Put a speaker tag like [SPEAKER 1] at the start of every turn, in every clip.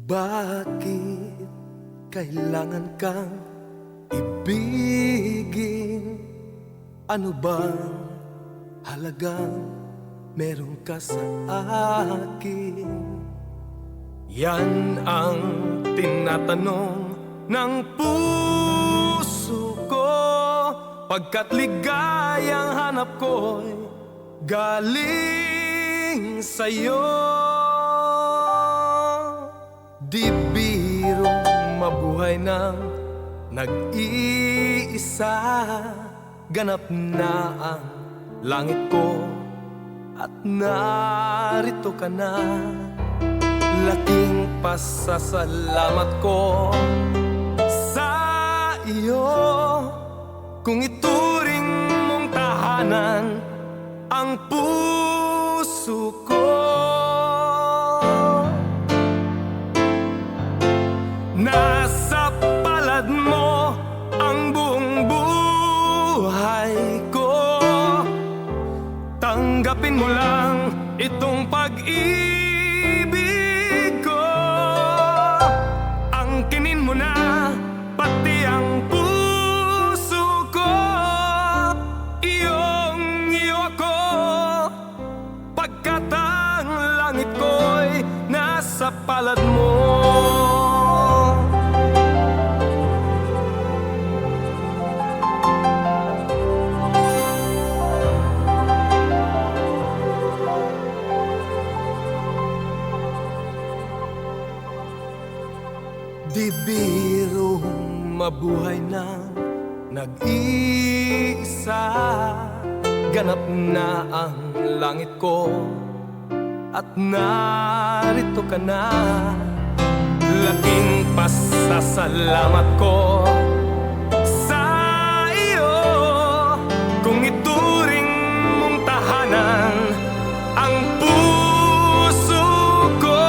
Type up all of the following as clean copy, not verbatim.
[SPEAKER 1] Bakit kailangan kang ibigin? Ano bang halagang meron ka sa akin? Yan ang tinatanong ng puso ko, pagkat ligayang hanap ko'y galing sa'yo. Di birong mabuhay ng nag-iisa, ganap na ang langit ko at narito ka na. Laking pasasalamat ko sa iyo, kung ituring mong tahanan ang puso ko. Nasa palad mo ang buong buhay ko. Tanggapin mo lang itong pag-ibig ko. Angkinin mo na pati ang puso ko. Iyong-iyo ako, pagkat ang langit ko'y nasa palad mo. Di birong mabuhay ng nag-iisa, ganap na ang langit ko at narito ka na. Laking pasasalamat ko sa iyo, kung ituring mong tahanan ang puso ko.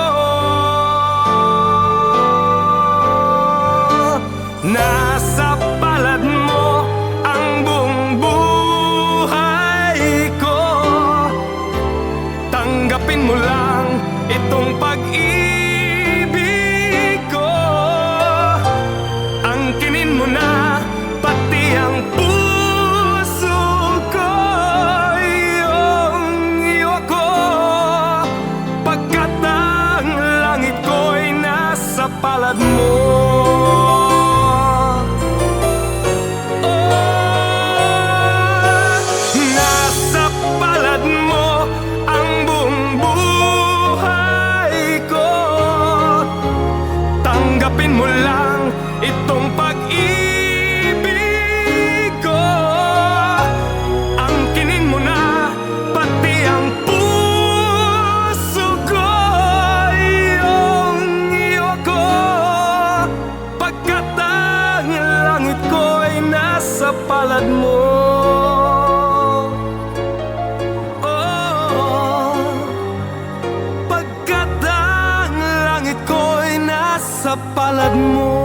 [SPEAKER 1] Nasa palad mo ang buong buhay ko. Tanggapin mo lang itong pag-ibig ko. Angkinin mo na pati ang puso ko. Iyong-iyo ako, pagkat ang langit ko'y nasa palad mo. Tanggapin mo lang itong pag-ibig ko. Angkinin mo na pati ang puso ko. Iyong-iyo ako, pagkat ang langit ko'y nasa palad mo. Pagkat ang langit ko'y nasa palad mo.